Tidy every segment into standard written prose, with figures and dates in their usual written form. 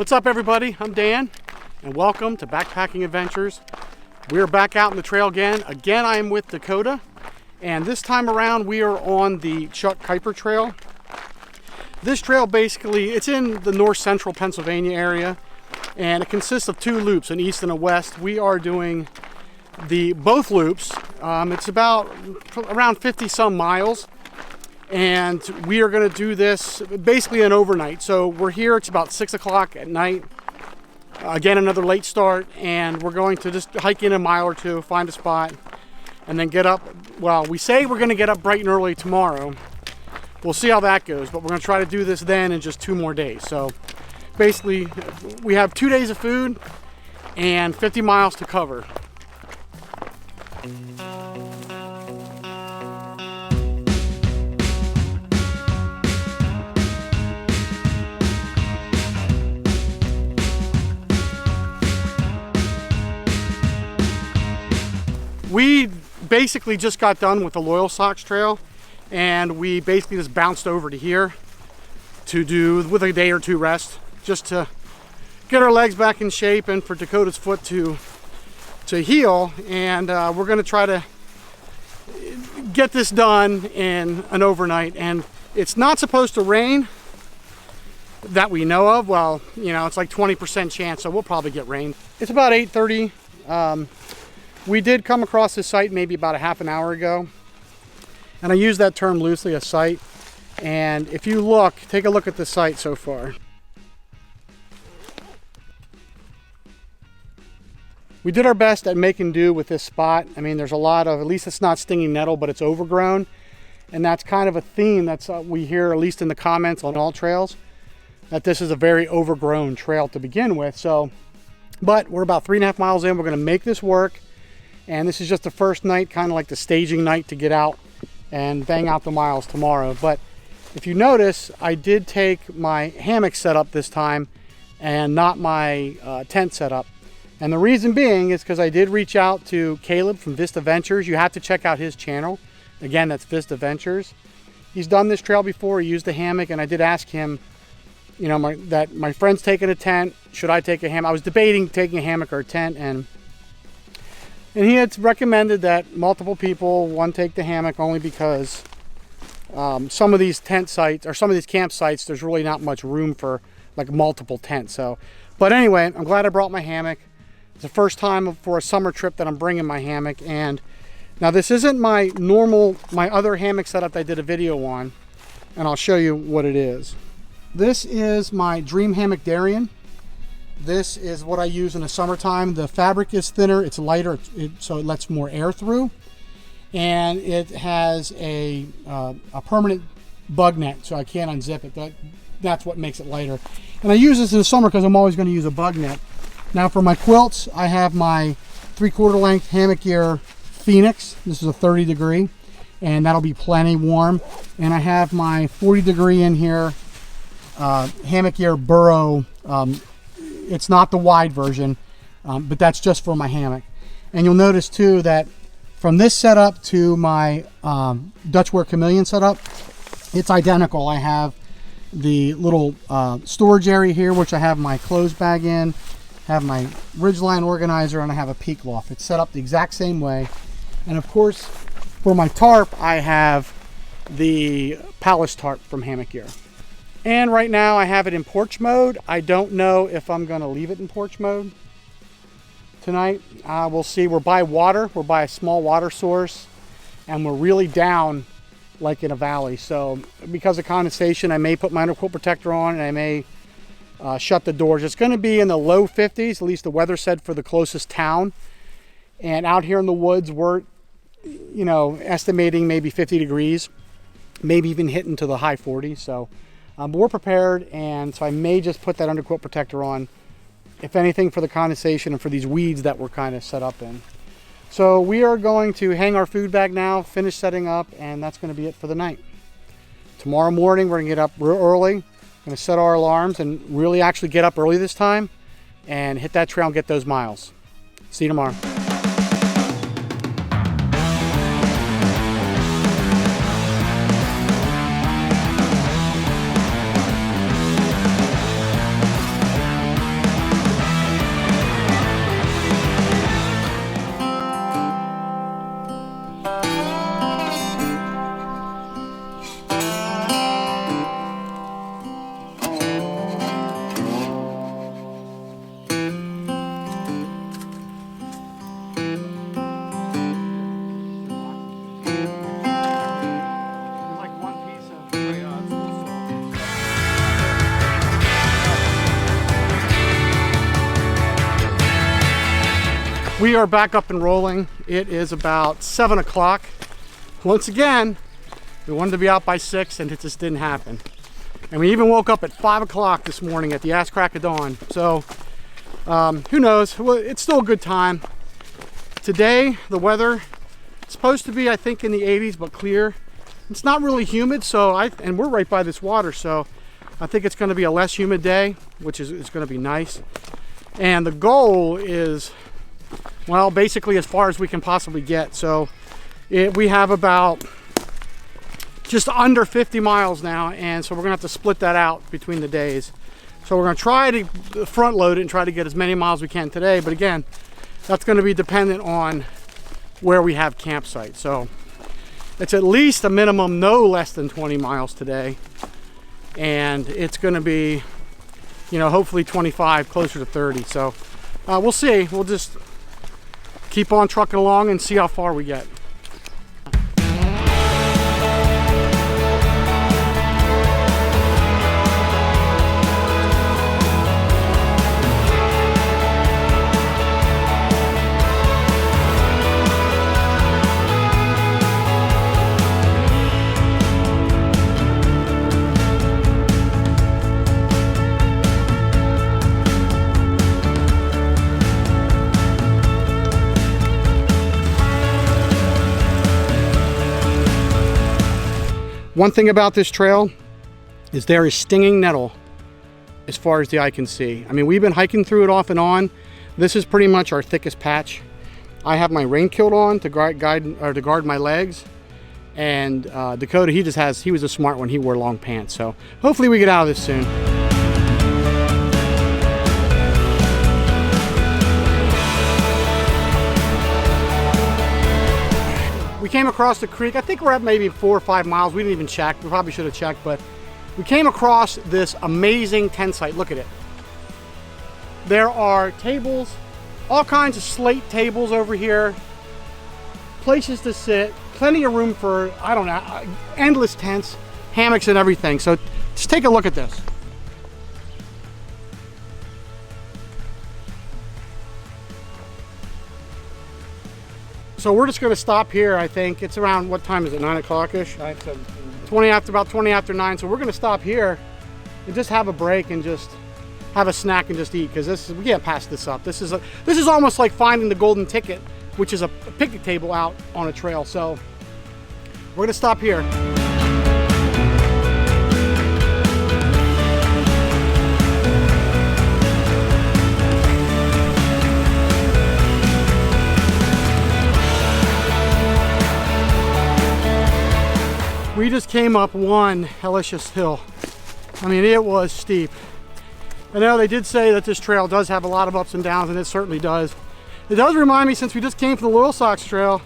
What's up, everybody? I'm Dan, and welcome to Backpacking Adventures. We're back out in the trail again. Again, I am with Dakota, and this time around we are on the Chuck Keiper Trail. This trail basically, it's in the north central Pennsylvania area, and it consists of two loops, an east and a west. We are doing both loops. It's about around 50 some miles. And we are going to do this basically an overnight. So we're here, it's about 6 o'clock at night. Again, another late start, and we're going to just hike in a mile or two, find a spot, and then get up. Well, we say we're going to get up bright and early tomorrow. We'll see how that goes, but we're going to try to do this then in just 2 more days. So basically, we have 2 days of food and 50 miles to cover. We basically just got done with the Loyal Socks Trail, and we basically just bounced over to here to do with a day or two rest, just to get our legs back in shape and for Dakota's foot to heal. And we're going to try to get this done in an overnight. And it's not supposed to rain that we know of. Well, you know, it's like 20% chance, so we'll probably get rain. It's about 8:30. We did come across this site maybe about a half an hour ago, and I use that term loosely, a site. And if you look, take a look at the site so far. We did our best at making do with this spot. I mean, there's a lot of, at least it's not stinging nettle, but it's overgrown, and that's kind of a theme that's we hear, at least in the comments on all trails, that this is a very overgrown trail to begin with. So, but we're about 3.5 miles in. We're going to make this work. And this is just the first night, kind of like the staging night to get out and bang out the miles tomorrow. But if you notice, I did take my hammock set up this time and not my tent setup. And the reason being is because I did reach out to Caleb from Vista Ventures. You have to check out his channel. Again, that's Vista Ventures. He's done this trail before. He used a hammock, and I did ask him, you know, my friend's taking a tent. Should I take a hammock? I was debating taking a hammock or a tent, and he had recommended that multiple people, one, take the hammock only because some of these tent sites, or some of these campsites, there's really not much room for like multiple tents. So, but anyway, I'm glad I brought my hammock. It's the first time for a summer trip that I'm bringing my hammock. And now this isn't my other hammock setup that I did a video on, and I'll show you what it is. This is my Dream Hammock Darien. This is what I use in the summertime. The fabric is thinner, it's lighter, so it lets more air through. And it has a permanent bug net, so I can't unzip it. That's what makes it lighter. And I use this in the summer because I'm always going to use a bug net. Now for my quilts, I have my 3/4 length Hammock Gear Phoenix. This is a 30 degree, and that'll be plenty warm. And I have my 40 degree in here, Hammock Gear Burrow. It's not the wide version, but that's just for my hammock. And you'll notice too that from this setup to my Dutchware Chameleon setup, it's identical. I have the little storage area here, which I have my clothes bag in, have my ridgeline organizer, and I have a peak loft. It's set up the exact same way. And of course, for my tarp, I have the Palace tarp from Hammock Gear. And right now I have it in porch mode. I don't know if I'm going to leave it in porch mode tonight. We'll see. We're by water. We're by a small water source, and we're really down like in a valley. So because of condensation, I may put my underquilt protector on, and I may shut the doors. It's going to be in the low 50s, at least the weather said, for the closest town. And out here in the woods, we're, you know, estimating maybe 50 degrees, maybe even hitting to the high 40s. So but we're prepared, and so I may just put that underquilt protector on, if anything, for the condensation and for these weeds that we're kind of set up in. So we are going to hang our food bag now, finish setting up, and that's going to be it for the night. Tomorrow morning, we're going to get up real early, going to set our alarms, and really actually get up early this time and hit that trail and get those miles. See you tomorrow. We are back up and rolling. It is about 7 o'clock. Once again, we wanted to be out by 6 and it just didn't happen. And we even woke up at 5 o'clock this morning at the ass crack of dawn. So who knows? Well, it's still a good time. Today, the weather, it's supposed to be, I think, in the 80s, but clear. It's not really humid, and we're right by this water, so I think it's going to be a less humid day, which is going to be nice. And the goal is, well, basically as far as we can possibly get. So we have about just under 50 miles now, and so we're going to have to split that out between the days. So we're going to try to front load it and try to get as many miles as we can today. But again, that's going to be dependent on where we have campsites. So it's at least a minimum no less than 20 miles today. And it's going to be, you know, hopefully 25, closer to 30. So we'll see. We'll just keep on trucking along and see how far we get. One thing about this trail is there is stinging nettle as far as the eye can see. I mean, we've been hiking through it off and on. This is pretty much our thickest patch. I have my rain kilt on to guard my legs, and Dakota, he was a smart one. He wore long pants, so hopefully we get out of this soon. We came across the creek. I think we're at maybe 4 or 5 miles. We didn't even check. We probably should have checked, but we came across this amazing tent site. Look at it. There are tables, all kinds of slate tables over here, places to sit, plenty of room for, I don't know, endless tents, hammocks and everything. So just take a look at this. So we're just going to stop here. I think it's around, what time is it, 9 o'clock-ish? 9:17. About 20 after 9. So we're going to stop here and just have a break and just have a snack and just eat, because we can't pass this up. This is almost like finding the golden ticket, which is a picnic table out on a trail. So we're going to stop here. We just came up one hellacious hill. I mean, it was steep. I know they did say that this trail does have a lot of ups and downs, and it certainly does. It does remind me, since we just came from the Loyal Sox Trail,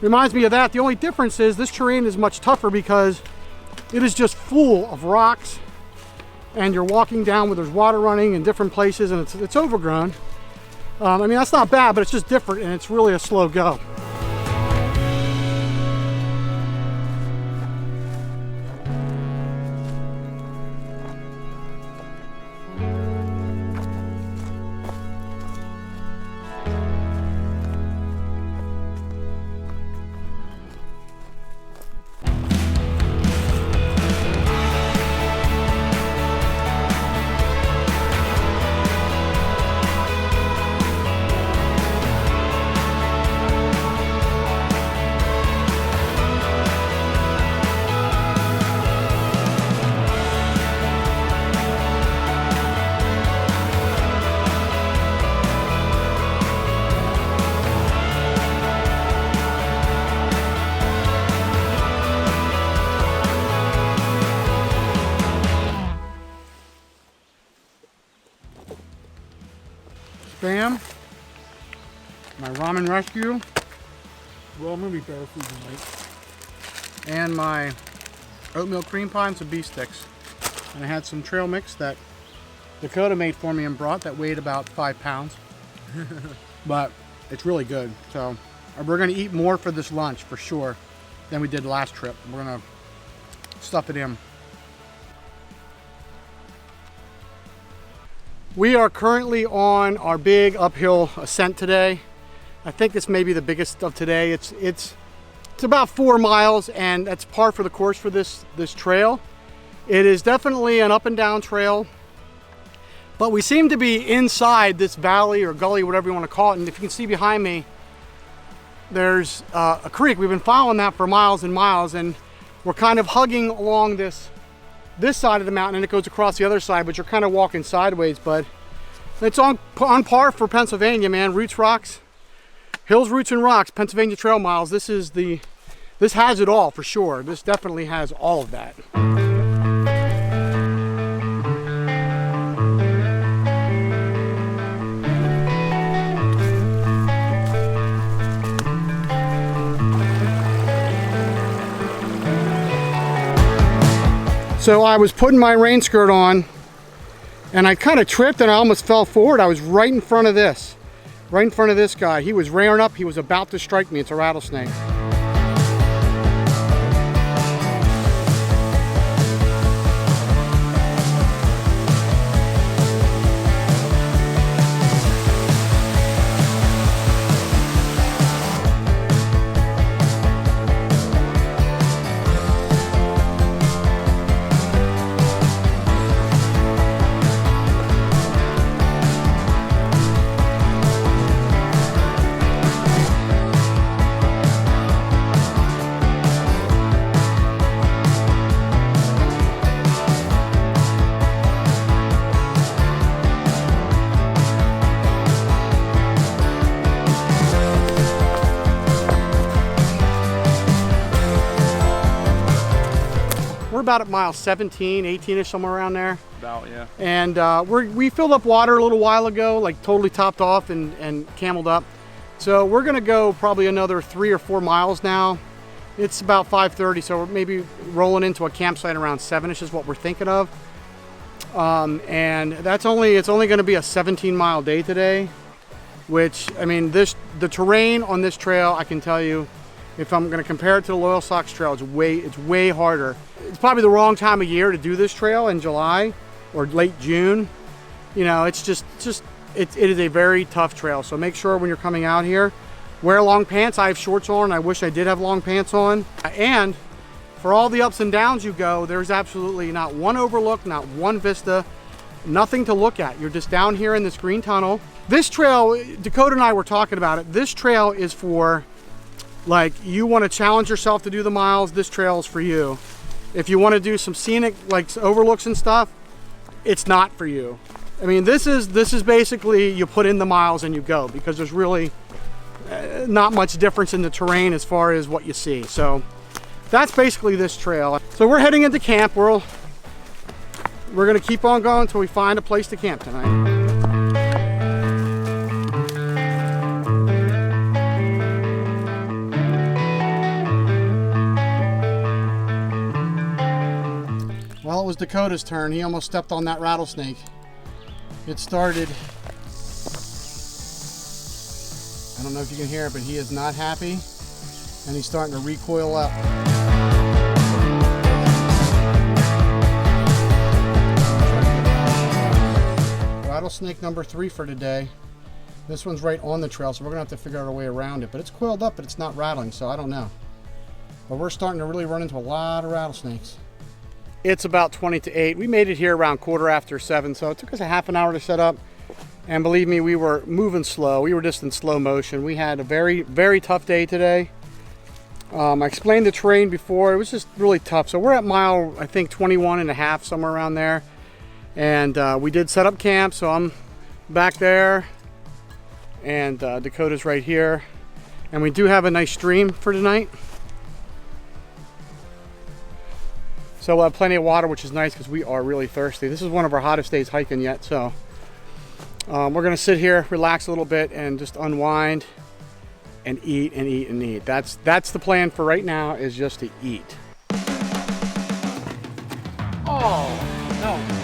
reminds me of that. The only difference is this terrain is much tougher because it is just full of rocks, and you're walking down where there's water running in different places, and it's overgrown. I mean, that's not bad, but it's just different, and it's really a slow go. Spam, my ramen rescue, well, I'm gonna be better food tonight, and my oatmeal cream pie and some beef sticks. And I had some trail mix that Dakota made for me and brought that weighed about 5 pounds, but it's really good. So we're gonna eat more for this lunch for sure than we did last trip. We're gonna stuff it in. We are currently on our big uphill ascent today. I think this may be the biggest of today. It's about 4 miles, and that's par for the course for this trail. It is definitely an up and down trail, but we seem to be inside this valley or gully, whatever you want to call it. And if you can see behind me, there's a creek. We've been following that for miles and miles, and we're kind of hugging along this side of the mountain, and it goes across the other side, but you're kind of walking sideways. But it's on par for Pennsylvania, man. Roots, rocks, hills, roots, and rocks. Pennsylvania Trail miles. This has it all for sure. This definitely has all of that. So I was putting my rain skirt on, and I kind of tripped and I almost fell forward. I was right in front of this guy. He was rearing up. He was about to strike me. It's a rattlesnake. We're about at mile 17, 18-ish, somewhere around there. About, yeah. And we filled up water a little while ago, like totally topped off and cameled up. So we're gonna go probably another 3 or 4 miles now. It's about 5:30, so we're maybe rolling into a campsite around 7-ish is what we're thinking of. And it's only gonna be a 17-mile day today, which, I mean, the terrain on this trail, I can tell you, if I'm going to compare it to the Loyal Sox Trail, it's way harder. It's probably the wrong time of year to do this trail in July or late June. You know, it is a very tough trail. So make sure when you're coming out here, wear long pants. I have shorts on. I wish I did have long pants on. And for all the ups and downs you go, there's absolutely not one overlook, not one vista, nothing to look at. You're just down here in this green tunnel. This trail, Dakota and I were talking about it. This trail is for, like, you want to challenge yourself to do the miles, this trail is for you. If you want to do some scenic, like, overlooks and stuff, it's not for you. I mean, this is basically you put in the miles and you go, because there's really not much difference in the terrain as far as what you see. So that's basically this trail. So we're heading into camp. We're going to keep on going until we find a place to camp tonight. Well, it was Dakota's turn. He almost stepped on that rattlesnake. It started, I don't know if you can hear it, but he is not happy, and he's starting to recoil up. Rattlesnake number 3 for today. This one's right on the trail, so we're gonna have to figure out a way around it, but it's coiled up, but it's not rattling, so I don't know. But we're starting to really run into a lot of rattlesnakes. It's about 20 to 8. We made it here around 7:15, so it took us a half an hour to set up. And believe me, we were moving slow. We were just in slow motion. We had a very, very tough day today. I explained the terrain before. It was just really tough. So we're at mile, I think, 21 and a half, somewhere around there. And we did set up camp, so I'm back there. And Dakota's right here. And we do have a nice stream for tonight. So we'll have plenty of water, which is nice because we are really thirsty. This is one of our hottest days hiking yet, so we're gonna sit here, relax a little bit, and just unwind and eat and eat and eat. That's the plan for right now, is just to eat. Oh, no.